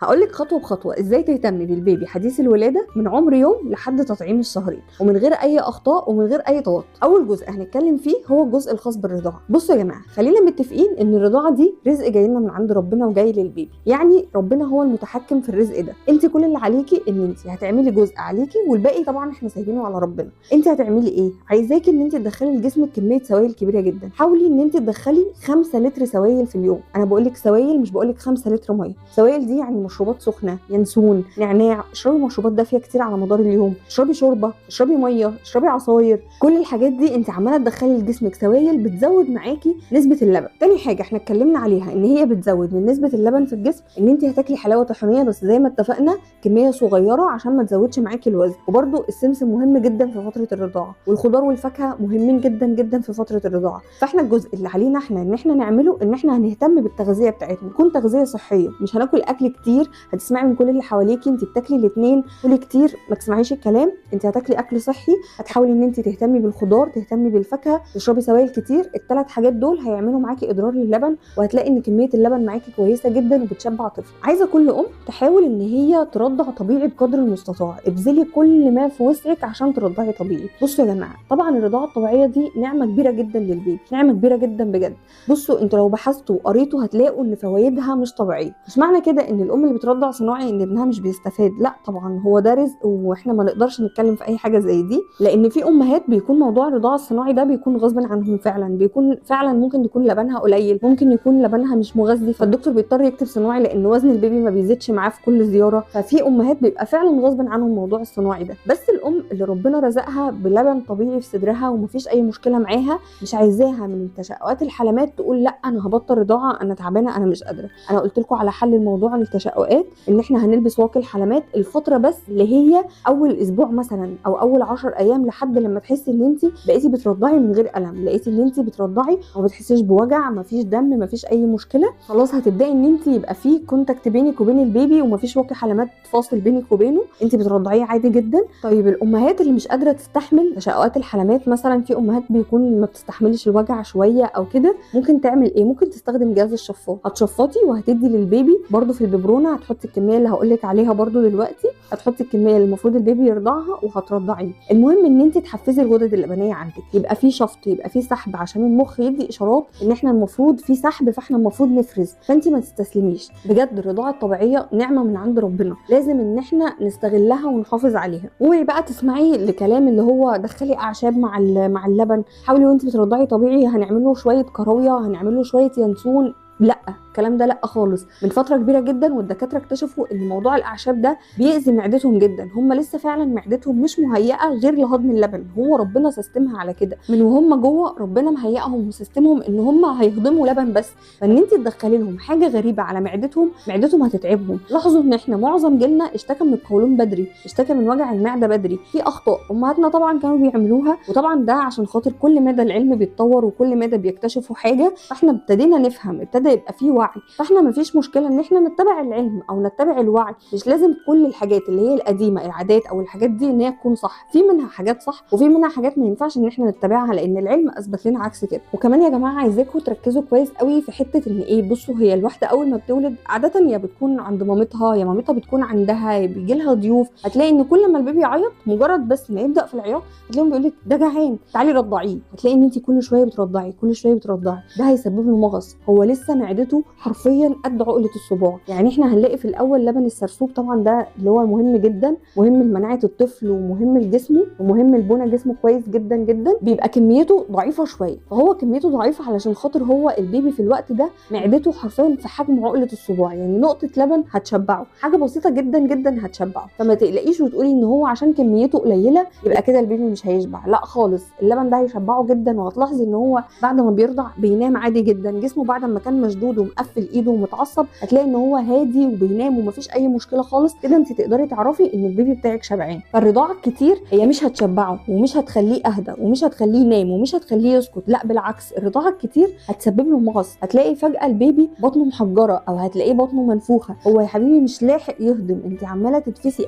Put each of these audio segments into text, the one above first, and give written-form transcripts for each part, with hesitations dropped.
هقولك خطوة بخطوة ازاي تهتمي بالبيبي حديث الولادة من عمر يوم لحد تطعيم الشهرين، ومن غير اي اخطاء ومن غير اي توتر. اول جزء هنتكلم فيه هو الجزء الخاص بالرضاعة. بصوا يا جماعة، خلينا متفقين ان الرضاعة دي رزق جاي لنا من عند ربنا وجاي للبيبي، يعني ربنا هو المتحكم في الرزق ده. انت كل اللي عليكي ان انت هتعملي جزء عليكي، والباقي طبعا احنا سايبينه على ربنا. انت هتعملي ايه؟ عايزاكي ان انت تدخلي لجسمك كمية سوائل كبيرة جدا. حاولي ان انت تدخلي 5 لتر سوائل في اليوم. انا بقولك سوائل، مش بقولك 5 لتر ميه. سوائل دي يعني مشروبات سخنه، ينسون، نعناع. اشربي مشروبات دافيه كتير على مدار اليوم، اشربي شوربه، اشربي ميه، اشربي عصاير. كل الحاجات دي انت عماله تدخلي لجسمك سوائل بتزود معاكي نسبه اللبن. تاني حاجه احنا اتكلمنا عليها ان هي بتزود من نسبه اللبن في الجسم، ان انت هتاكلي حلاوه طحينيه، بس زي ما اتفقنا كميه صغيره عشان ما تزودش معاكي الوزن. وبرده السمسم مهم جدا في فتره الرضاعه، والخضار والفاكهه مهمين جدا جدا في فتره الرضاعه. فاحنا الجزء اللي علينا احنا ان احنا نعمله ان احنا هنهتم بالتغذيه بتاعتنا، تكون تغذيه صحيه. مش هناكل اكل كتير هتسمعي من كل اللي حواليكي انت بتاكلي الاثنين، كلي كتير ما تسمعيش الكلام. انت هتاكلي اكل صحي، هتحاولي ان انت تهتمي بالخضار، تهتمي بالفاكهه، تشربي سوائل كتير. الثلاث حاجات دول هيعملوا معاكي اضرار للبن، وهتلاقي ان كميه اللبن معاكي كويسه جدا وبتشبع طفل. عايزه كل ام تحاول ان هي ترضع طبيعي بقدر المستطاع. ابذلي كل ما في وسعك عشان ترضعي طبيعي. بصوا يا جماعه، طبعا الرضاعه الطبيعيه دي نعمه كبيره جدا للبيبي، نعمه كبيره جدا بجد. بصوا انتوا لو بحثتوا وقريتوا هتلاقوا ان فوائدها مش طبيعيه. مش معنى كده ان الام اللي بترضع صناعي ان ابنها مش بيستفاد، لا طبعا هو ده رزق، واحنا ما نقدرش نتكلم في اي حاجه زي دي، لان في امهات بيكون موضوع الرضاعه الصناعي ده بيكون غصب عنهم فعلا. بيكون فعلا ممكن يكون لبنها قليل، ممكن يكون لبنها مش مغذي، فالدكتور بيضطر يكتب صناعي لان وزن البيبي ما بيزيدش معاه في كل زياره. ففي امهات بيبقى فعلا غصب عنهم موضوع الصناعي ده. بس الام اللي ربنا رزقها بلبن طبيعي في صدرها ومفيش اي مشكله معاها، مش عايزاها من تشققات الحلمات تقول لا انا هبطل رضاعه، انا تعبانه، انا مش قادره. انا قلت لكم على حل الموضوع التشققات، ان احنا هنلبس واقي الحلمات الفتره بس اللي هي اول اسبوع مثلا او اول 10 ايام، لحد لما تحسي ان انت بقيتي بترضعي من غير الم، لقيتي ان انت بترضعي وما بتحسيش بوجع، مفيش دم، مفيش اي مشكله. خلاص هتبداي ان انت يبقى في كونتاكت بينك وبين البيبي ومفيش واقي حلمات فاصل بينك وبينه، انت بترضعيه عادي جدا. طيب الامهات اللي مش قادره تستحمل تشققات الحلمات، مثلا في امهات بيكون ما بتستحملش الوجع شويه او كده، ممكن تعمل ايه؟ ممكن تستخدم جهاز الشفاط. هتشفطي وهتدي للبيبي برده في الببرونه، هتحطي الكميه اللي هقول لك عليها برده دلوقتي، هتحطي الكميه اللي المفروض البيبي يرضعها وهترضعيه. المهم ان انت تحفزي الغدد اللبنيه عندك، يبقى في شفط، يبقى في سحب، عشان المخ يدي اشارات ان احنا المفروض في سحب، فاحنا المفروض نفرز. فانت ما تستسلميش بجد، الرضاعه الطبيعيه نعمه من عند ربنا، لازم ان احنا نستغلها ونحافظ عليها. وبقى تسمعي لكلام اللي هو دخلي اعشاب مع اللبن، حاولي وانت بترضعي طبيعي هنعمل له شويه كراويه، هنعمل له شويه ينسون. لا الكلام ده لا خالص. من فتره كبيره جدا والدكاتره اكتشفوا ان موضوع الاعشاب ده بيأذي معدتهم جدا. هم لسه فعلا معدتهم مش مهيئه غير لهضم اللبن، هو ربنا سيستمها على كده من وهم جوه، ربنا مهيئهم وسيستمهم ان هم هيهضموا لبن بس. فان انت تدخلي لهم حاجه غريبه على معدتهم هتتعبهم. لاحظوا ان احنا معظم جيلنا اشتكى من القولون بدري، اشتكى من وجع المعده بدري. في اخطاء امهاتنا طبعا كانوا بيعملوها، وطبعا ده عشان خاطر كل مدى العلم بيتطور وكل مدى بيكتشفوا حاجه، فاحنا ابتدينا نفهم، ابتدى يبقى في وعي. فاحنا مفيش مشكله ان احنا نتبع العلم او نتبع الوعي. مش لازم كل الحاجات اللي هي القديمه، العادات او الحاجات دي ان هي تكون صح. في منها حاجات صح وفي منها حاجات ما ينفعش ان احنا نتبعها، لان العلم اثبت لنا عكس كده. وكمان يا جماعه عايزاكم تركزوا كويس قوي في حته ان ايه، بصوا هي الواحده اول ما بتولد عاده يا بتكون عند مامتها يا مامتها بتكون عندها، يا بيجي لها ضيوف. هتلاقي ان كل ما البيبي يعيط، مجرد بس ما يبدا في العياط هتلاقيهم بيقول لك ده جعان تعالي رضعيه. هتلاقي ان انت كل شويه بترضعي كل شويه بترضعي، ده هيسبب له مغص. هو لسه معدته حرفيا قد عقله الصباع. يعني احنا هنلاقي في الاول لبن السرسوب طبعا ده اللي هو مهم جدا، مهم لمناعه الطفل ومهم لجسمه ومهم لبنى جسمه كويس جدا جدا، بيبقى كميته ضعيفه شويه. فهو كميته ضعيفه علشان خاطر هو البيبي في الوقت ده معدته حرفيا في حجم عقله الصباع، يعني نقطه لبن هتشبعه، حاجه بسيطه جدا جدا هتشبعه. فما تقلقيش وتقولي ان هو عشان كميته قليله يبقى كده البيبي مش هيشبع، لا خالص. اللبن ده هيشبعه جدا، وهتلاحظي ان هو بعد ما بيرضع بينام عادي جدا. جسمه بعد ما كان مشدود ومقفل ايده ومتعصب هتلاقي ان هو هادي وبينام ومفيش اي مشكله خالص. كده انت تقدري تعرفي ان البيبي بتاعك شبعان. فالرضاعه الكتير هي مش هتشبعه ومش هتخليه اهدى ومش هتخليه ينام ومش هتخليه يسكت، لا بالعكس، الرضاعه الكتير هتسبب له مغص. هتلاقي فجاه البيبي بطنه محجره او هتلاقيه بطنه منفوخه، هو يا حبيبي مش لاحق يهضم، انت عماله تتفسي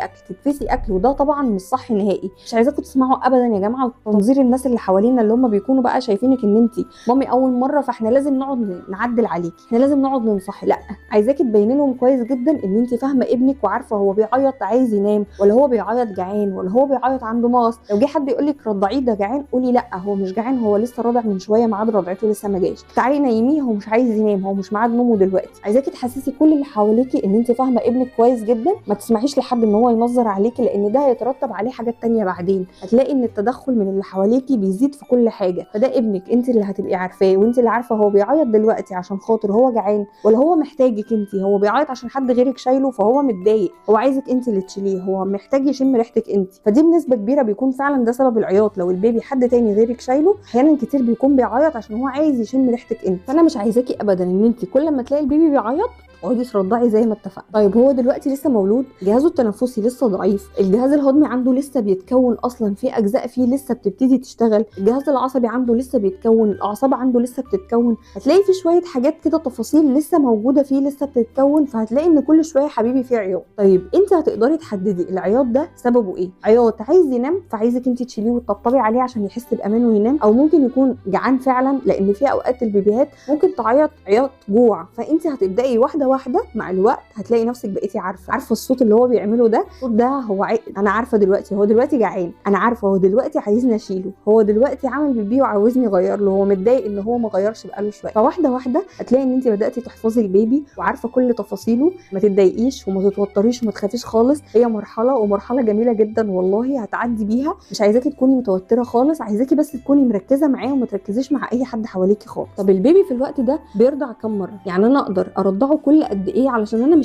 اكل وده طبعا مش صح نهائي. مش عايزاكم تسمعوا ابدا يا جماعه تنظير الناس اللي حوالينا اللي هم بيكونوا بقى شايفينك ان انت مامي اول مره، فاحنا لازم نقعد نعدل عليكي، احنا لازم نقعد ننصحك، لا، عايزاكي تبيني لهم كويس جدا ان انت فاهمه ابنك وعارفه هو بيعيط عايز ينام، ولا هو بيعيط جعان، ولا هو بيعيط عنده مغص. لو جه حد يقول لك رضعيه ده جعان، قولي لا هو مش جعان، هو لسه راضع من شويه، ميعاد رضعته لسه ما جاش، تعالي نيميه، هو مش عايز ينام، هو مش ميعاد نومه دلوقتي. عايزاكي تحسسي كل اللي حواليكي ان انت فاهمه ابنك كويس جدا، ما تسمحيش لحد ان هو ينظر عليكي، لان ده هيترتب عليه حاجات تانية بعدين. هتلاقي ان التدخل من اللي حواليكي بيزيد في كل حاجه، فده ابنك انت اللي هتبقي عارفاه، وانت اللي عارفه هو بيعيط دلوقتي عشان خاطر هو جعان، ولا هو محتاجك انت، هو بيعيط عشان حد غيرك شايله فهو متضايق، هو عايزك انت اللي تشيليه، هو محتاج يشم ريحتك انت. فدي بنسبه كبيره بيكون فعلا ده سبب العياط. لو البيبي حد تاني غيرك شايله، احيانا كتير بيكون بيعيط عشان هو عايز يشم ريحتك انت. فانا مش عايزاكي ابدا ان انت كل ما تلاقي البيبي بيعيط اقعدي ترضعي زي ما اتفقنا. طيب هو دلوقتي لسه مولود، جهازه التنفسي لسه ضعيف، الجهاز الهضمي عنده لسه بيتكون، اصلا في اجزاء فيه لسه بتبتدي تشتغل، الجهاز العصبي عنده لسه بيتكون، الاعصاب عنده لسه بتتكون، هتلاقي في شويه حاجات كده تفاصيل لسه موجوده فيه لسه بتتكون، فهتلاقي ان كل شويه حبيبي فيه عياط. طيب انت هتقدري تحددي العياط ده سببه ايه؟ عياط عايز ينام فعايزك انت تشيليه وتطبطبي عليه عشان يحس بامان وينام، او ممكن يكون جعان فعلا، لان في اوقات البيبيهات ممكن تعيط عياط جوع، فانت هتبداي واحده مع الوقت هتلاقي نفسك بقيتي عارفه الصوت اللي هو بيعمله ده، الصوت ده هو انا عارفه دلوقتي هو دلوقتي جعان، انا عارفه هو دلوقتي عايزني اشيله، هو دلوقتي عامل بيبي وعاوزني اغير له، هو متضايق ان هو ما غيرش بقاله شويه. فواحده هتلاقي ان انت بداتي تحفظي البيبي وعارفه كل تفاصيله. ما تتضايقيش وما تتوتريش وما تخافيش خالص، هي مرحله ومرحله جميله جدا والله هتعدي بيها. مش عايزاكي تكوني متوتره خالص، عايزاكي بس تكوني مركزه معاه وما تركزيش مع اي حد حواليكي خالص. طب البيبي في الوقت ده بيرضع كم مره؟ يعني انا اقدر ارضعه كل قد ايه؟ علشان انا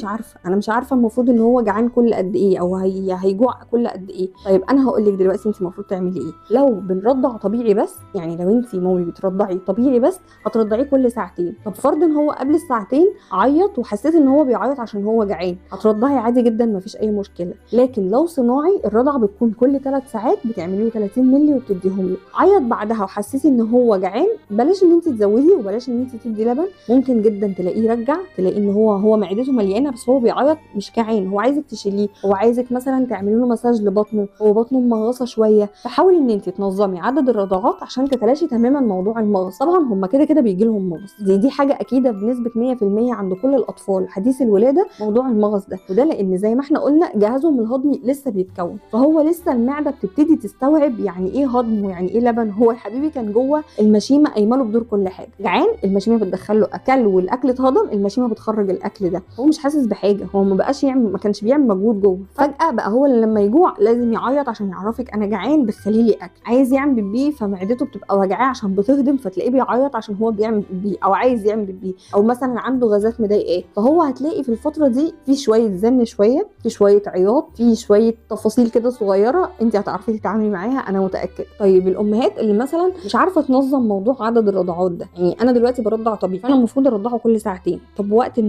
مش عارفه المفروض ان هو جعان كل قد ايه او هيجوع كل قد ايه. طيب انا هقول لك دلوقتي انت المفروض تعملي ايه. لو بنرضع طبيعي بس، يعني لو انت مامي بترضعي طبيعي بس، هترضعيه كل ساعتين. طب فرضا هو قبل الساعتين عيط وحسيت ان هو بيعيط عشان هو جعان، هترضعي عادي جدا مفيش اي مشكله. لكن لو صناعي الرضعه بتكون كل 3 ساعات، بتعملي له 30 مللي وبتديهم له. عيط بعدها وحسيتي ان هو جعان، بلاش ان انت تزودي وبلاش ان انت تدي لبن. ممكن جدا تلاقيه رجع، تلاقي ان هو معدته مليانه بس هو بيعيط مش جعان، هو عايزك تشيليه، هو عايزك مثلا تعملي له مساج لبطنه، هو بطنه مغصه شويه. فحاولي ان انت تنظمي عدد الرضعات عشان تتلاشي تماما موضوع المغص. طبعا هم كده بيجي لهم مغص، دي حاجه اكيده بنسبه 100% عند كل الاطفال حديث الولاده موضوع المغص ده. وده لان زي ما احنا قلنا جهازهم الهضمي لسه بيتكون، فهو لسه المعده بتبتدي تستوعب يعني ايه هضم ويعني ايه لبن. هو يا حبيبي كان جوه المشيمه قايمه له بدور كل حاجه، جعان المشيمه بتدخل له اكل والاكل اتهضم، المشيمه بتخرج الاكل ده، هو مش حاسس بحاجه، هو ما كانش بيعمل مجهود جوه. فجاه بقى هو اللي لما يجوع لازم يعيط عشان يعرفك انا جعان دخلي لي اكل. عايز يعمل بيبي فمعدته بتبقى وجعاه عشان بتهضم، فتلاقيه بيعيط عشان هو بيعمل بيبي او عايز يعمل بيبي، او مثلا عنده غازات مضايقاه. فهو هتلاقي في الفتره دي في شويه زن، في شويه عياط، في شويه تفاصيل كده صغيره انت هتعرفي تتعاملي معاها انا متاكده. طيب الامهات اللي مثلا مش عارفه تنظم موضوع عدد الرضعات ده، يعني انا دلوقتي برضع طبيعي فانا المفروض ارضعه كل ساعتين. طب وقت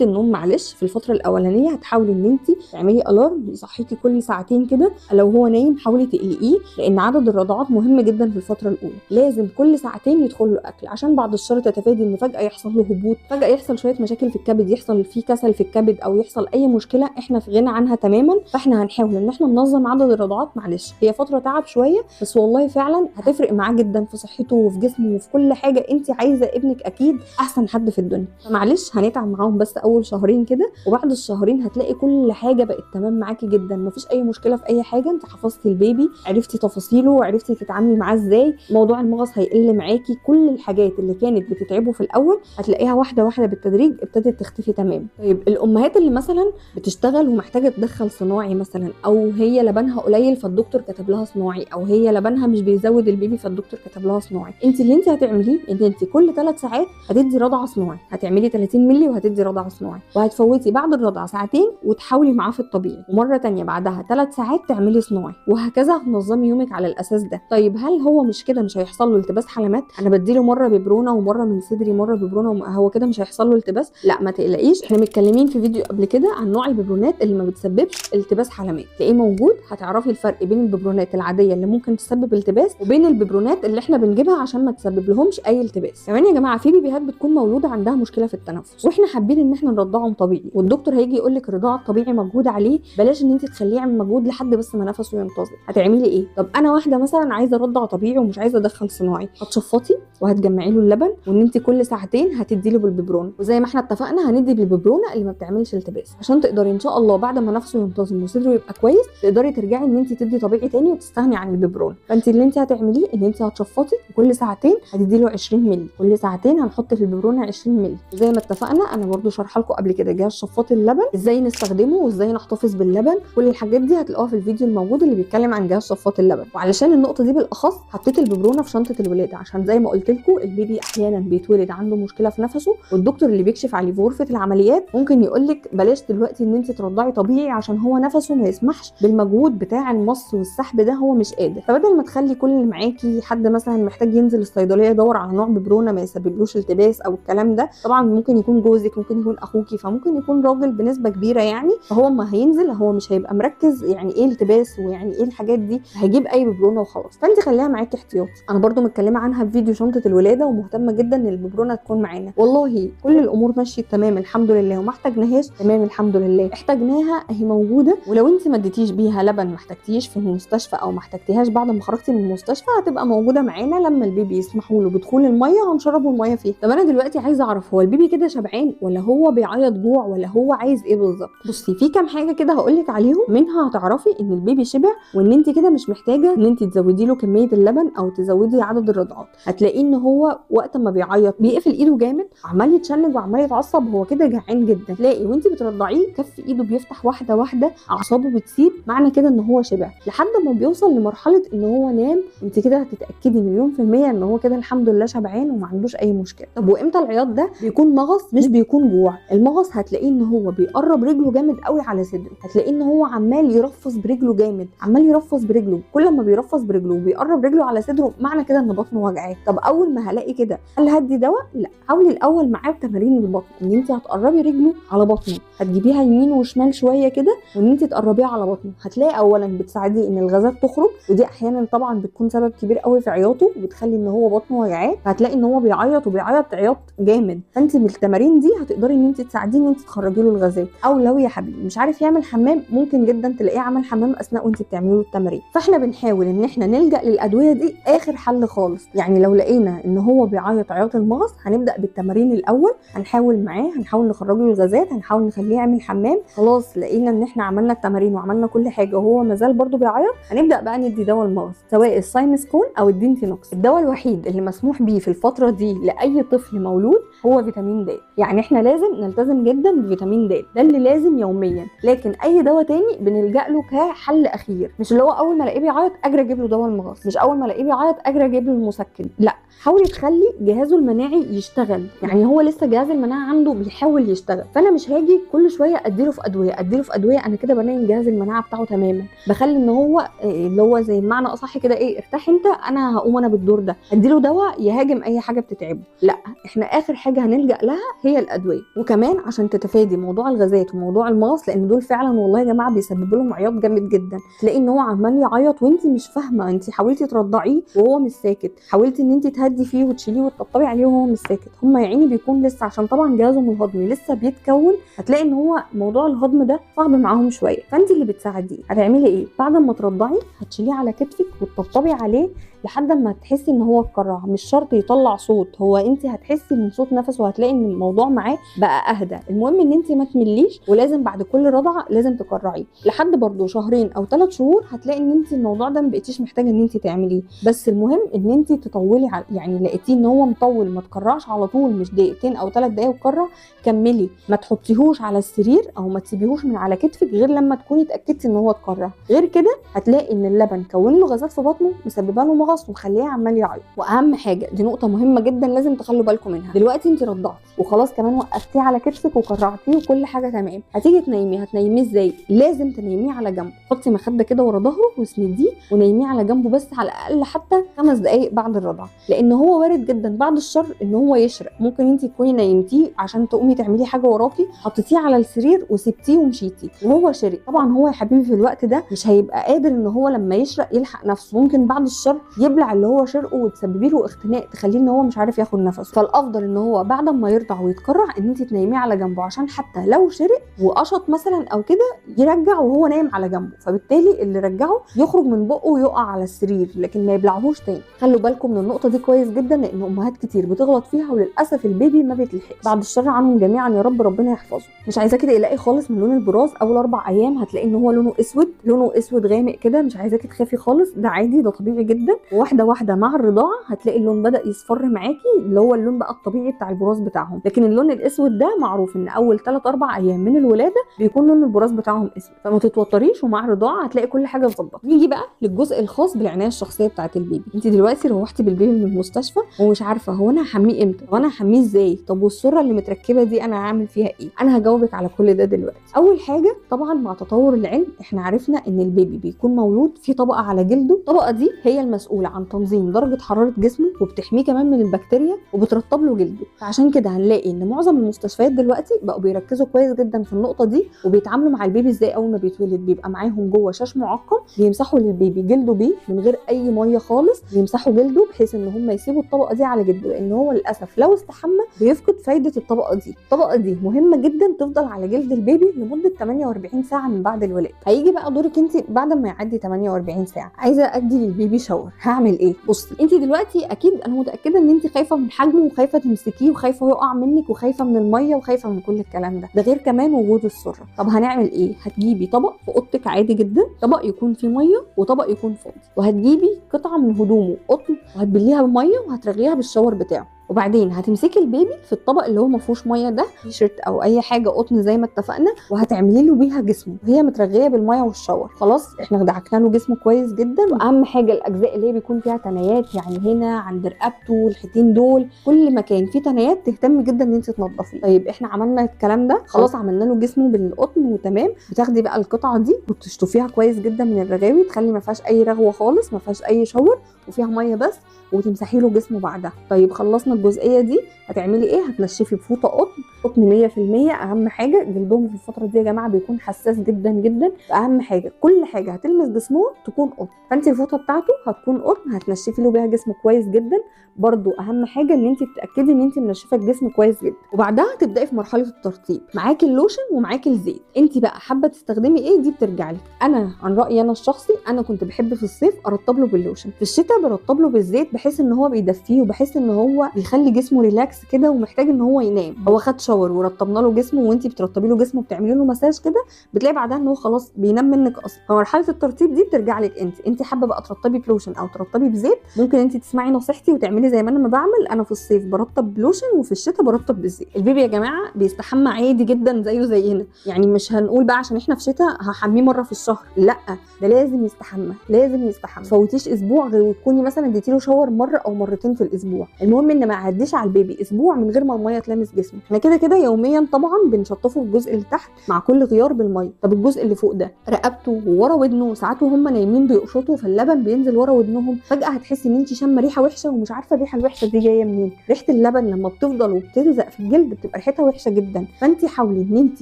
النوم معلش في الفتره الاولانيه هتحاولي ان انت تعملي الارم يصحيكي كل ساعتين كده، لو هو نايم حاولي تقلقيه، لان عدد الرضعات مهم جدا في الفتره الاولى. لازم كل ساعتين يدخل له اكل عشان بعد الشر تتفادي ان فجاه يحصل له هبوط، فجاه يحصل شويه مشاكل في الكبد، يحصل فيه كسل في الكبد، او يحصل اي مشكله احنا في غنى عنها تماما. فاحنا هنحاول ان احنا ننظم عدد الرضعات. معلش هي فتره تعب شويه بس والله فعلا هتفرق معاه جدا في صحته وفي جسمه وفي كل حاجه. انت عايزه ابنك اكيد احسن حد في الدنيا، فمعلش هنتعب معاهم بس اول شهرين كده، وبعد الشهرين هتلاقي كل حاجه بقت تمام معاكي جدا، مفيش اي مشكله في اي حاجه. انت حفظتي البيبي، عرفتي تفاصيله وعرفتي تتعاملي معاه ازاي، موضوع المغص هيقل معاكي، كل الحاجات اللي كانت بتتعبه في الاول هتلاقيها واحده بالتدريج ابتدت تختفي تماما. طيب الامهات اللي مثلا بتشتغل ومحتاجه تدخل صناعي مثلا، او هي لبنها قليل فالدكتور كتب لها صناعي، او هي لبنها مش بيزود البيبي فالدكتور كتب لها صناعي، انت اللي انت هتعمليه ان انت كل 3 ساعات هتدي رضعه صناعي، هتعملي 30 مللي وهتدي رضعه صناعي، وهتفوتي بعد الرضعه ساعتين وتحاولي معاه في الطبيعي، ومره تانية بعدها 3 ساعات تعملي صناعي، وهكذا هتنظمي يومك على الاساس ده. طيب هل هو مش كده مش هيحصل له التباس حلمات؟ انا بديله مره ببرونه ومره من صدري مره ببرونه، هو كده مش هيحصل له التباس؟ لا ما تقلقيش، احنا متكلمين في فيديو قبل كده عن نوع الببرونات اللي ما بتسببش التباس حلمات، تلاقيه موجود، هتعرفي الفرق بين الببرونات العاديه اللي ممكن تسبب التباس وبين الببرونات اللي احنا بنجيبها عشان ما تسبب لهمش اي التباس. كمان يا جماعه في بيبيهات بتكون مولوده عندها مشكله في التنفس واحنا حابين ان احنا نرضعهم طبيعي، والدكتور هيجي يقول لك الرضاعه الطبيعي مجهود عليه، بلاش ان انت تخليه يعمل مجهود لحد بس ما نفسه ينتظم. هتعملي ايه؟ طب انا واحده مثلا عايزه ارضع طبيعي ومش عايزه ادخل صناعي، هتشفطي وهتجمعي له اللبن، وان انت كل ساعتين هتدي له بالببرونه، وزي ما احنا اتفقنا هندي بالببرونه اللي ما بتعملش التباس، عشان تقدري ان شاء الله بعد ما نفسه ينتظم وصدره يبقى كويس تقدري ترجعي ان انت تدي طبيعي تاني وتستغني عن الببرونه. فانت اللي انت هتعمليه ان انت هتشفطي، وكل ساعتين هتدي له 20 مللي، كل ساعتين هنحط في الببرونه 20 مللي. وزي ما اتفقنا انا برده شارحه لكم قبل كده جهاز شفاط اللبن ازاي نستخدمه وازاي نحتفظ باللبن، كل الحاجات دي هتلاقوها في الفيديو الموجود اللي بيتكلم عن جهاز شفاط اللبن. وعلشان النقطه دي بالاخص حطيت الببرونه في شنطه الولاده، عشان زي ما قلت لكم البيبي احيانا بيتولد عنده مشكله في نفسه، والدكتور اللي بيكشف عليه في غرفه العمليات ممكن يقول لك بلاش دلوقتي ان انت ترضعي طبيعي عشان هو نفسه ما يسمحش بالمجهود بتاع المص والسحب ده، هو مش قادر. فبدل ما تخلي كل اللي معاكي حد مثلا محتاج ينزل الصيدليه يدور على نوع ببرونه ما يسببلوش التباس او الكلام ده، طبعا ممكن يكون جوزك، ممكن يكون اخوكي، فممكن يكون راجل بنسبه كبيره يعني، فهو ما هينزل هو مش هيبقى مركز يعني ايه التباس ويعني ايه الحاجات دي، هيجيب اي ببرونه وخلاص. فانت خليها معاكي احتياطي. انا برده متكلمه عنها في فيديو شنطه الولاده ومهتمه جدا ان الببرونه تكون معانا. والله كل الامور ماشيه تمام الحمد لله وما احتاجناهاش، تمام الحمد لله. احتاجناها اهي موجوده، ولو انت ما اديتيش بيها لبن ما احتاجتيش في المستشفى او ما احتاجتيهاش بعد ما خرجتي من المستشفى هتبقى موجوده معانا لما البيبي يسمحوا له بدخول الميه هنشربه الميه فيها. طب انا دلوقتي عايزه اعرف هو البيبي كده شبعان ولا هو بيعيط جوع ولا هو عايز ايه بالظبط؟ بصي في كام حاجه كده هقول لك عليهم، منها هتعرفي ان البيبي شبع وان انت كده مش محتاجه ان انت تزودي له كميه اللبن او تزودي عدد الرضعات. هتلاقيه ان هو وقت ما بيعيط بيقفل ايده جامد، عمال يتشنج وعمال يتعصب، هو كده جعان جدا. تلاقي وانت بترضعيه كف ايده بيفتح واحده واحده، اعصابه بتسيب، معنى كده ان هو شبع. لحد ما بيوصل لمرحله ان هو نام، انت كده هتتاكدي مليون في الميه ان هو كده الحمد لله شبعان وما عندوش اي مشكله. طب وامتى العياط ده بيكون مغص مش بيكون جوع؟ المغص هتلاقيه ان هو بيقرب رجله جامد قوي على صدره، هتلاقيه ان هو عمال يرفص برجله جامد، عمال يرفص برجله، كل ما بيرفص برجله وبيقرب رجله على صدره معنى كده ان بطنه وجعاه. طب اول ما هلاقي كده هل هدي دواء؟ لا، حاولي الاول معاه بتمارين البطن، ان انت هتقربي رجله على بطنه، هتجيبيها يمين وشمال شويه كده وان انت تقربيها على بطنه، هتلاقي اولا بتساعديه ان الغازات تخرج، ودي احيانا طبعا بتكون سبب كبير قوي في عياطه وبتخلي ان هو بطنه وجعاه، فهتلاقي ان هو بيعيط وبيعيط عياط جامد. فانت بالتمارين دي هتقدري ان انت تساعديه ان انت تخرجي له الغازات. او لو يا حبيبي مش عارف يعمل حمام، ممكن جدا تلاقيه عمل حمام اثناء وانت بتعملي له التمارين. فاحنا بنحاول ان احنا نلجا للادويه دي اخر حل خالص، يعني لو لقينا ان هو بيعيط عياط المغص هنبدا بالتمارين الاول، هنحاول معاه، هنحاول نخرج له الغازات، هنحاول نخليه يعمل حمام. خلاص لقينا ان احنا عملنا التمارين وعملنا كل حاجه وهو مازال برده بيعيط، هنبدا بقى ندي دواء المغص سواء السايمسكون او الدينتينوكس. الدواء الوحيد اللي مسموح بيه في الفتره دي لاي طفل مولود هو فيتامين د، يعني احنا لازم نلتزم جدا بفيتامين د، ده اللي لازم يوميا. لكن اي دواء تاني بنلجا له كحل اخير، مش اللي هو اول ما الاقيه بيعيط اجري اجيب له دواء المغص، مش اول ما الاقيه بيعيط اجري اجيب له المسكن، لا، حاولي تخلي جهازه المناعي يشتغل، يعني هو لسه جهاز المناعه عنده بيحاول يشتغل. فانا مش هاجي كل شويه اديله في ادويه، انا كده بنام جهاز المناعه بتاعه تماما، بخلي ان هو اللي هو زي المعنى اصح كده ايه، ارتاح انت انا هقوم انا بالدور ده، اديله دواء يهاجم اي حاجه بتتعبه. لا، احنا اخر حاجه هنلجا لها هي الادويه. وكمان عشان تتفادي موضوع الغازات وموضوع المغص، لان دول فعلا والله يا جماعه بيسببوا لهم عياط جامد جدا، تلاقي ان هو عمال يعيط وانت مش فاهمه، انت حاولتي ترضعيه وهو مش ساكت، حاولتي ان انت تهدي فيه وتشيليه وتطبطبي عليه وهو مش ساكت. هم يا عيني بيكون لسه عشان طبعا جهازهم الهضمي لسه بيتكون، هتلاقي ان هو موضوع الهضم ده صعب معاهم شويه. فانت اللي بتساعديه هتعملي ايه؟ بعد ما ترضعي هتشيليه على كتفك وتطبطبي عليه لحد ما تحسي ان هو اتكرع، مش شرط يطلع صوت، هو انت هتحسي من صوت نفسه وهتلاقي ان الموضوع معاه بقى اهدى. المهم ان انت ما تمليش، ولازم بعد كل رضعه لازم تكرعيه لحد برده شهرين او 3 شهور، هتلاقي ان انت الموضوع ده ما بقيتيش محتاجه ان انت تعمليه. بس المهم ان انت تطولي يعني لقيتيه ان هو مطول ما تكرعش على طول، مش دقيقتين او 3 دقايق وكرع، كملي. ما تحطيهوش على السرير او ما تسيبيهوش من على كتفك غير لما تكوني اتاكدتي ان هو اتكرع، غير كده هتلاقي ان اللبن كون له غازات في بطنه مسببه له مغص ومخليه عمال يعيط. واهم حاجه دي نقطه مهمه جدا لازم تخلوا بالكم منها، دلوقتي انت رضعتي وخلاص كمان وقفتيه على كتفك وكرعتيه وكل حاجه تمام، هتيجي تنيميه، هتنيميه ازاي؟ لازم تنيميه على جنب، حطي مخده كده ورا ظهره واسنديه ونيميه على جنبه، بس على الاقل حتى 5 دقائق بعد الرضعه، لان هو وارد جدا بعد الشر ان هو يشرق. ممكن انت تكوني نيمتيه عشان تقومي تعملي حاجه وراكي، حطيتيه على السرير وسبتيه ومشيتي وهو شرق، طبعا هو يا حبيبي في الوقت ده مش هيبقى قادر ان هو لما يشرق يلحق نفسه، ممكن بعد الشر يبلع اللي هو شرقه وتسببي له اختناق تخليه ان هو مش عارف ياخد نفسه. فالافضل ان هو بعد ما يرضع ويتكرع ان انت تنيميه على جنبه، عشان حتى لو شرق وقشط مثلا او كده يرجع وهو نايم على جنبه، فبالتالي اللي رجعه يخرج من بقه ويقع على السرير لكن ما يبلعهوش تاني. خلوا بالكم من النقطه دي كويس جدا، لان امهات كتير بتغلط فيها وللاسف البيبي ما بيتلحقش. بعد الشر عنهم جميعا يا رب، ربنا يحفظه. مش عايزاكي تقلقي خالص من لون البراز. اول 4 ايام هتلاقي ان هو لونه اسود، لونه اسود غامق كده، مش عايزاكي تخافي خالص، ده عادي، ده طبيعي جدا. وواحده واحده مع الرضاعه هتلاقي اللون بدا يصفر معاكي، اللي هو اللون بقى الطبيعي بتاع البراز بتاعهم. لكن اللون الاسود ده معروف ان اول 3-4 ايام من الولاده بيكون لون البراز بتاعهم اسود، فما تتوتريش، ومع الرضاعه هتلاقي كل حاجه اتظبطت. نيجي بقى للجزء الخاص بالعنايه الشخصيه بتاعه البيبي. انت دلوقتي روحتي بالبيبي من المستشفى ومش عارفه هو انا هحميه امتى وانا هحميه ازاي، طب والسره اللي متركبه دي انا هعمل فيها ايه؟ انا هجاوبك على كل ده دلوقتي. اول حاجه طبعا مع تطور العلم احنا عرفنا ان البيبي بيكون مولود في طبقه على جلده، الطبقه دي هي المسؤوله عن تنظيم درجه حراره جسمه وبتحميه كمان من البكتيريا وبترطب له جلده. فعشان كده هنلاقي ان معظم المستشفيات دلوقتي بقوا بيركزوا كويس جدا في النقطه دي، وبيتعاملوا مع البيبي ازاي اول ما بيتولد. بيبقى معاهم جوه شاش معقم بيمسحوا للبيبي جلده بيه من غير اي ميه خالص، بيمسحوا جلده بحيث ان هم يسيبوا الطبقه دي على جلده، لان هو للاسف لو استحمى بيفقد فايده الطبقه دي. الطبقه دي مهمه جدا تفضل على جلد البيبي لمده 48 ساعه من بعد الولاده. هيجي بقى دورك انت بعد ما يعدي 48 ساعه، عايزه ادي للبيبي شاور، هعمل ايه؟ بصي، انت دلوقتي اكيد انا متاكده ان انت خايفه من حجمه وخايفه تمسكيه وخايفه يقع منك وخايفه من الميه وخايفه من كل الكلام ده غير كمان وجود السره. طب هنعمل ايه؟ هتجيبي طبق في اوضتك عادي جدا، طبق يكون فيه ميه وطبق يكون فاضي، وهتجيبي قطعه من هدومه قطن وهتبليها بميه وهترغيها بالشاور بتاعه، وبعدين هتمسكي البيبي في الطبق اللي هو ما فيهوش ميه ده، تي شيرت او اي حاجه قطن زي ما اتفقنا، وهتعملي له بيها جسمه وهي مترغيه بالميه والشاور. خلاص احنا دعكنا له جسمه كويس جدا. واهم حاجه الاجزاء اللي هي بيكون فيها تنايات، يعني هنا عند رقبته الحيتين دول، كل مكان فيه تنايات تهتمي جدا ان انت تنضفيه. طيب احنا عملنا الكلام ده خلاص، عملنا له جسمه بالقطن وتمام. بتاخدي بقى القطعه دي وتشطفيها كويس جدا من الرغاوي، تخلي ما فيهاش اي رغوه خالص، ما فيهاش اي شاور وفيها ميه بس، وتمسحي له جسمه بعدها. طيب خلصنا الجزئيه دي، هتعملي ايه؟ هتنشفي بفوطه قطن 100%. اهم حاجه جلدهم في الفتره دي يا جماعه بيكون حساس جدا جدا، فاهم حاجه كل حاجه هتلمس جسمه تكون قطن، فانت الفوطه بتاعته هتكون قطن، هتنشفي له بيها جسمه كويس جدا. برضو اهم حاجه ان انت تتاكدي ان انت منشفه الجسم كويس جدا. وبعدها تبداي في مرحله الترطيب، معاكي اللوشن ومعاكي الزيت، انت بقى حابه تستخدمي ايه دي بترجع لك. انا عن رايي انا الشخصي، انا كنت بحب في الصيف ارطب له باللوشن، في الشتاء برطب له بالزيت، بحيث ان هو بيدفيه وبحيث ان هو بيخلي جسمه ريلاكس كده ومحتاج ان هو ينام. هو خد شاور ورطبنا له جسمه، وانت بترطبي له جسمه بتعملي له مساج كده، بتلاقي بعدها ان هو خلاص بينام منك اصلا. فمرحله الترطيب دي بترجع لك انت حابه بقى ترطبي بلوشن او ترطبي بزيت. ممكن انت تسمعي نصيحتي وتعملي زي ما انا ما بعمل. انا في الصيف برطب بلوشن وفي الشتاء برطب بالزيت. البيبي يا جماعه بيستحمى عادي جدا زيه زينا، يعني مش هنقول بقى عشان احنا في شتاء هحميه مره في الشهر، لا، ده لازم يستحمى، لازم يستحمى. ما تفوتيش اسبوع غير وتكوني مثلا اديتي له شاور مره او مرتين في الاسبوع. المهم ان ما يعديش على البيبي اسبوع من غير ما الميه تلامس جسمه. احنا كده كده يوميا طبعا بنشطفه الجزء اللي تحت مع كل غيار بالميه. طب الجزء اللي فوق ده، رقبته وورا ودنه، ساعات وهم نايمين بيقشطوا فاللبن بينزل ورا ودنهم، فجاه هتحسي ان انت شامه ريحه وحشه ومش عارفه الريحه الوحشه دي جايه منين. ريحه اللبن لما بتفضل وبتلزق في الجلد بتبقى ريحتها وحشه جدا. فانت حاولي ان انت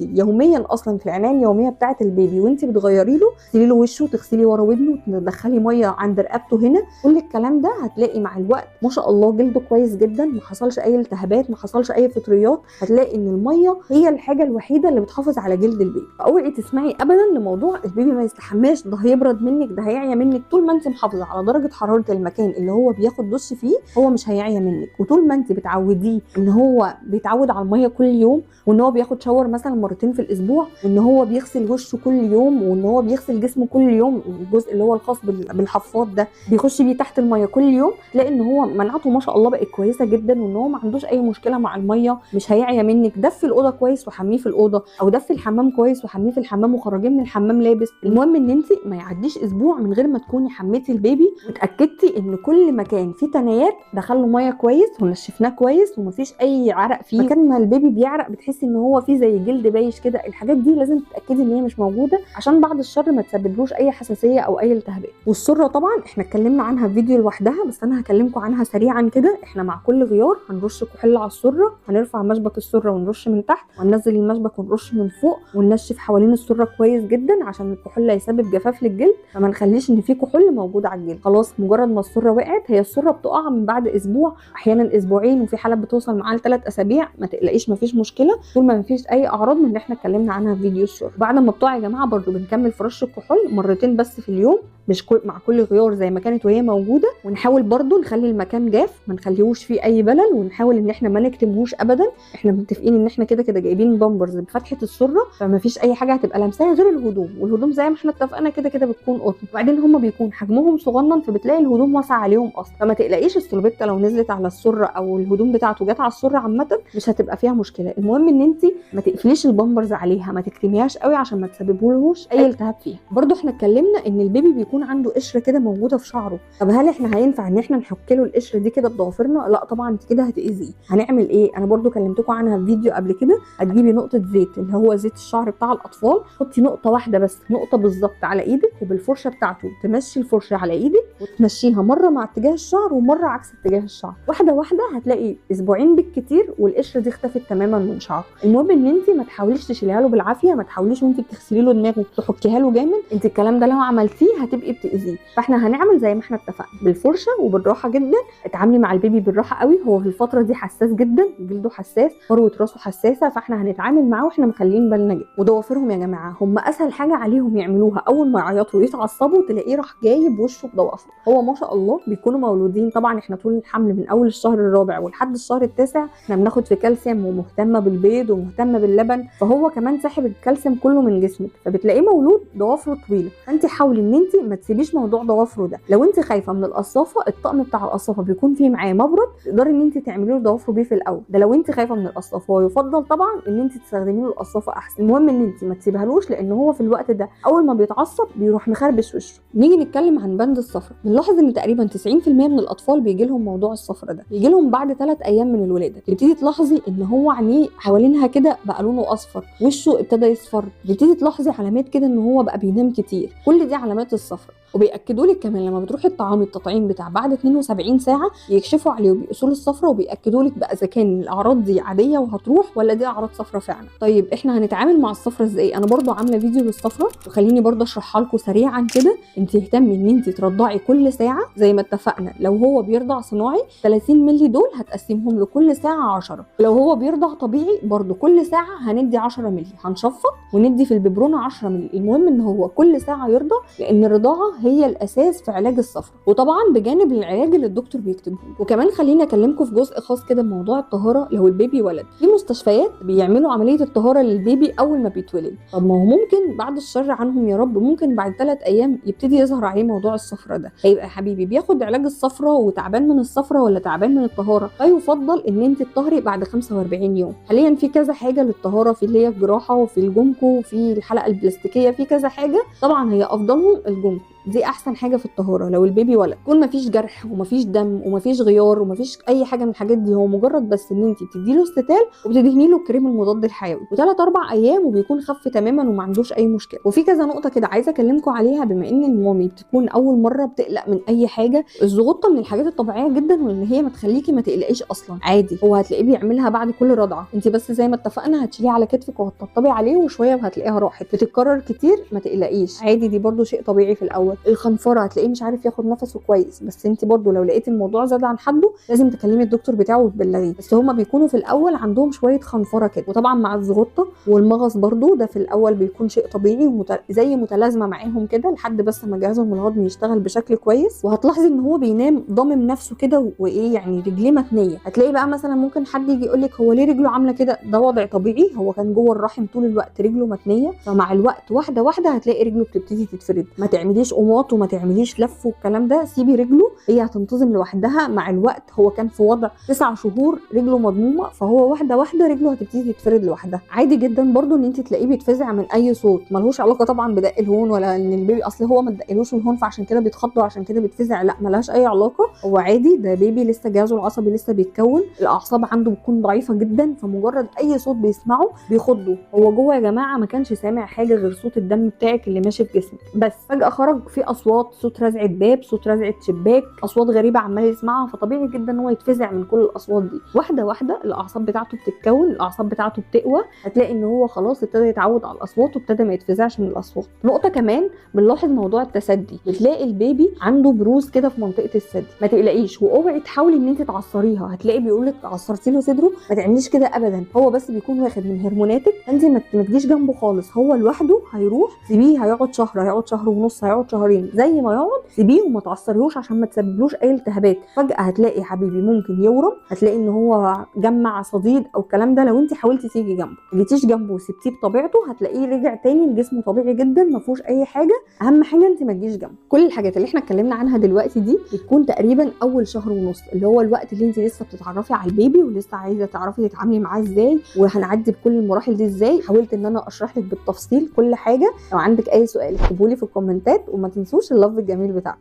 يوميا اصلا في العنايه اليوميه بتاعه البيبي وانت بتغيري له، تغسلي له وشه، تغسلي ورا ودنه، تدخلي ميه عند رقبته هنا، كل الكلام ده هتلاقي مع الوقت ما شاء الله جلده كويس جدا، ما حصلش اي التهابات، ما حصلش اي فطريات. هتلاقي ان الميه هي الحاجه الوحيده اللي بتحافظ على جلد البيبي. فاوعي تسمعي ابدا لموضوع البيبي ما يستحماش، ده هيبرد منك، ده هيعيا منك. طول ما انت محافظه على درجه حراره المكان اللي هو بياخد دش فيه هو مش هيعيا منك. وطول ما انت بتعوديه ان هو بيتعود على الميه كل يوم، وان هو بياخد شاور مثلا مرتين في الاسبوع، وان هو بيغسل وشه كل يوم، وان هو بيغسل جسمه كل يوم، الجزء اللي هو الخاص بالحفاض ده بيخش بيه تحت الميه كل يوم، تلاقي ان هو مناعته ما شاء الله بقت كويسه جدا، وان هو ما عندوش اي مشكله مع الميه، مش هيعيا منك. دفي الاوضه كويس وحميه في الاوضه، او دفي الحمام كويس وحميه في الحمام وخرجيه من الحمام لابس. المهم ان انت ما يعديش اسبوع من غير ما تكوني حميتي البيبي وتاكدتي ان كل مكان فيه تنايات دخله ميه كويس ونشفناه كويس ومفيش اي عرق فيه. مكان ما البيبي بيعرق بتحسي ان هو فيه زي جلد بايش كده، الحاجات دي لازم تتاكدي ان هي مش موجوده عشان بعد الشر ما تسببلوش اي حساسيه او اي التهابات. والسره طبعا احنا اتكلمنا عنها في فيديو لوحدها، بس انا هكلمكم عنها سريعا كده. احنا مع كل غيار هنرش كحول على السره، هنرفع مشبك السره السره ونرش من تحت، وننزل المشبك ونرش من فوق، وننشف حوالين السره كويس جدا عشان الكحول هيسبب جفاف للجلد، فما نخليش ان في كحول موجود على الجلد. خلاص مجرد ما السره وقعت، هي السره بتقع من بعد اسبوع، احيانا اسبوعين، وفي حالات بتوصل معاها ل3 اسابيع. ما تقلقيش مفيش مشكله طول ما مفيش اي اعراض من اللي احنا اتكلمنا عنها في فيديو السره. بعد ما بتقع يا جماعه برده بنكمل في رش الكحول مرتين بس في اليوم، مش مع كل غيار زي ما كانت وهي موجوده. ونحاول برده نخلي المكان جاف، ما نخليهوش فيه اي بلل، ونحاول ان احنا ما نكتمهوش ابدا. احنا متفقين ان احنا كده كده جايبين بامبرز بفتحه السره، فما فيش اي حاجه هتبقى لمساها غير الهدوم، والهدوم زي ما احنا اتفقنا كده كده بتكون قطن. وبعدين هم بيكون حجمهم صغنن، فبتلاقي الهدوم واسعه عليهم اصلا، فما تقلقيش السلوبيتا لو نزلت على السره او الهدوم بتاعته جت على السره عامه مش هتبقى فيها مشكله. المهم ان انت ما تقفليش البامبرز عليها، ما تكتميهاش قوي عشان ما تسببهولهوش اي التهاب فيها. برده احنا اتكلمنا ان البيبي بيكون عنده قشره كده موجوده في شعره. طب هل احنا هينفع ان احنا نحك له القشره دي كده بضوافرنا؟ لا طبعا، انت كده هتاذيه. هنعمل ايه؟ انا برده كلمتكم عنها في فيديو قبل كده. هتجيبي نقطه زيت اللي هو زيت الشعر بتاع الاطفال، حطي نقطه واحده بس، نقطه بالظبط على ايدك، وبالفرشه بتاعته تمشي الفرشه على ايدك وتمشيها مره مع اتجاه الشعر ومره عكس اتجاه الشعر. واحده واحده هتلاقي اسبوعين بالكتير والقشره دي اختفت تماما من شعره. المهم ان انت ما تحاوليش تشيليها له بالعافيه، ما تحاوليش وانت بتغسلي له دماغه تحكيها له جامد. انت الكلام ده لو عملتيه هتبقي بتاذيه. فاحنا هنعمل زي ما احنا اتفقنا، بالفرشه وبالراحه جدا. اتعاملي مع البيبي بالراحه قوي، هو في الفتره دي حساس جدا، جلده حساس، فروه راسه حساسه، فاحنا هنتعامل معاه واحنا مخلين بالنا جدا. وضوافرهم يا جماعه هم اسهل حاجه عليهم يعملوها. اول ما يعيطوا ويتعصبوا تلاقيه راح جايب وشه بضوافره. هو ما شاء الله بيكونوا مولودين، طبعا احنا طول الحمل من اول الشهر الرابع ولحد الشهر التاسع احنا بناخد في كالسيوم، ومهتمه بالبيض ومهتمه باللبن، فهو كمان ساحب الكالسيوم كله من جسمك، فبتلاقيه مولود ضوافره طويله. فانت حاولي ان انت ما تسيبيش موضوع ضوافره ده. لو انت خايفه من القصافه، الطقم بتاع القصافه بيكون فيه معاه مبرد، تقدري ان انت تعملي له ضوافره بيه في الاول. ده لو انت خايفه من القصافه، ويفضل طبعا ان انت تستخدمي له القصافه احسن. المهم ان انت ما تسيبهالوش، لان هو في الوقت ده اول ما بيتعصب بيروح مخربش وشه. نيجي نتكلم عن بند الصفرة. بنلاحظ ان تقريبا 90% من الاطفال بيجي لهم موضوع الصفرة ده، بيجي لهم بعد 3 ايام من الولاده. تبتدي تلاحظي ان هو عينيه حوالينها كده بقى لونه اصفر، وشه ابتدى يصفر، تبتدي تلاحظي علامات كده ان هو بقى بينام كتير. كل دي علامات الصفرة. وبيأكدوا لك كمان لما بتروحي التطعيم بتاع بعد 72 ساعه يكشفوا عليه وبيقيسوا له الصفرة، وبيأكدوا لك بقى اذا كان الاعراض دي عاديه وهتروح ولا دي اعراض صفرة فعلا. طيب احنا هنتعامل مع الصفرة ازاي؟ انا برضو عامله فيديو للصفرة، وخليني برضو اشرحها لكم سريعا كده. انت اهتمي ان انت ترضعي كل ساعه زي ما اتفقنا. لو هو بيرضع صناعي 30 مللي دول هتقسمهم لكل ساعه 10. لو هو بيرضع طبيعي برضو كل ساعه هندي 10 مللي، هنشفط وندي في الببرونه 10 مللي. المهم ان هو كل ساعه يرضع، لان الرضاعه هي الاساس في علاج الصفرة، وطبعا بجانب العلاج اللي الدكتور بيكتبه. وكمان خليني اكلمكم في جزء خاص كده بموضوع الطهاره. لو البيبي ولد، في مستشفيات بيعملوا عمليه الطهاره للبيبي اول ما بيتولد. طب ما هو ممكن بعد الشر عنهم يا رب، ممكن بعد 3 ايام يبتدي يظهر عليه موضوع الصفرة ده. هيبقى يا حبيبي بياخد علاج الصفرة وتعبان من الصفرة ولا تعبان من الطهاره؟ فيفضل ان انت تطهري بعد 45 يوم. حاليا في كذا حاجه للطهاره، في اللي هي الجراحه، وفي الجونكو، وفي الحلقه البلاستيكيه، في كذا حاجه. طبعا هي افضلهم الجونكو، دي احسن حاجه في الطهاره لو البيبي ولد. يكون مفيش جرح ومفيش دم ومفيش غيار ومفيش اي حاجه من الحاجات دي، هو مجرد بس ان انت بتديله استتال وبتدهني له الكريم المضاد الحيوي، و3 4 ايام وبيكون خف تماما وما عندوش اي مشكله. وفي كذا نقطه كده عايزه اكلمكم عليها، بما ان المامي بتكون اول مره بتقلق من اي حاجه. الزغطه من الحاجات الطبيعيه جدا، واللي هي ما تخليكي ما تقلقيش اصلا، عادي. هو هتلاقيه بيعملها بعد كل رضعه، انت بس زي ما اتفقنا هتشيليه على كتفك وهتطبطبي عليه وشويه وهتلاقيها راحت. بتتكرر كتير ما تقلقيش، عادي، دي برده شيء طبيعي في الاول. الخنفره هتلاقيه مش عارف ياخد نفسه كويس، بس انت برضو لو لقيتي الموضوع زاد عن حده لازم تكلمي الدكتور بتاعه وتبلغيه. بس هما بيكونوا في الاول عندهم شويه خنفره كده. وطبعا مع الزغطه والمغص برضو ده في الاول بيكون شيء طبيعي زي متلازمه معاهم كده لحد بس ما جهازهم الهضمي يشتغل بشكل كويس. وهتلاحظي ان هو بينام ضامم نفسه كده، وايه يعني رجليه متنيه. هتلاقي بقى مثلا ممكن حد يجي يقول لك هو ليه رجله عامله كده؟ ده وضع طبيعي، هو كان جوه الرحم طول الوقت رجله متنيه، فمع الوقت واحده واحده هتلاقي رجله بتبتدي تتفرد. ما تعمليش قماط وما تعمليش لف والكلام ده، سيبي رجله هي هتنتظم لوحدها مع الوقت. هو كان في وضع 9 شهور رجله مضمومه، فهو واحده واحده رجله هتبتدي تتفرد لوحدها. عادي جدا برضو ان انت تلاقيه بيتفزع من اي صوت، ملهوش علاقه طبعا بدق الهون ولا ان البيبي اصل هو ما تدقلوش الهون فعشان كده بيتخض وعشان كده بيتفزع، لا ملهاش اي علاقه. هو عادي، ده بيبي لسه جهازه العصبي لسه بيتكون، الاعصاب عنده بتكون ضعيفه جدا، فمجرد اي صوت بيسمعه بيخضه. هو جوه يا جماعه ما كانش سامع حاجه غير صوت الدم بتاعك اللي ماشي في جسمك، بس فجاه خرج في اصوات، صوت رزعه باب، صوت رزعه شباك، اصوات غريبه عمال يسمعها، فطبيعي جدا ان هو يتفزع من كل الاصوات دي. واحده واحده الاعصاب بتاعته بتتكون، الاعصاب بتاعته بتقوى، هتلاقي ان هو خلاص ابتدى يتعود على الاصوات وابتدى ما يتفزعش من الاصوات. نقطه كمان بنلاحظ موضوع التثدي، بتلاقي البيبي عنده بروز كده في منطقه الثدي، ما تقلقيش واوعي تحاولي ان انت تعصريها، هتلاقي بيقول لك عصرتي له صدره، ما تعمليش كده ابدا، هو بس بيكون واخد من هرموناتك، انت ما تجيش جنبه خالص، هو لوحده هيروح، سيبيه، هيقعد شهر، هيقعد شهر ونص، هيقعد شهرين، زي ما يقعد سيبيه وما تعصريهوش عشان ما تسببلوش اي التهابات. فجاه هتلاقي حبيبي ممكن يورم، هتلاقي ان هو جمع صديد او الكلام ده، لو انت حاولتي تيجي جنبه، ما جيتيش جنبه وسبتيه بطبيعته، هتلاقيه رجع تاني لجسمه طبيعي جدا، ما فيهوش اي حاجه. اهم حاجه انت ما تجيش جنبه. كل الحاجات اللي احنا اتكلمنا عنها دلوقتي دي بتكون تقريبا اول شهر ونص، اللي هو الوقت اللي انت لسه بتتعرفي على البيبي ولسه عايزه تعرفي تتعاملي معاه ازاي وهنعدي بكل المراحل دي ازاي. حاولت ان انا اشرح لك بالتفصيل كل حاجه. لو عندك اي سؤال اكتبوا لي في الكومنتات، وما تنسوش اللاف الجميل بتاعك.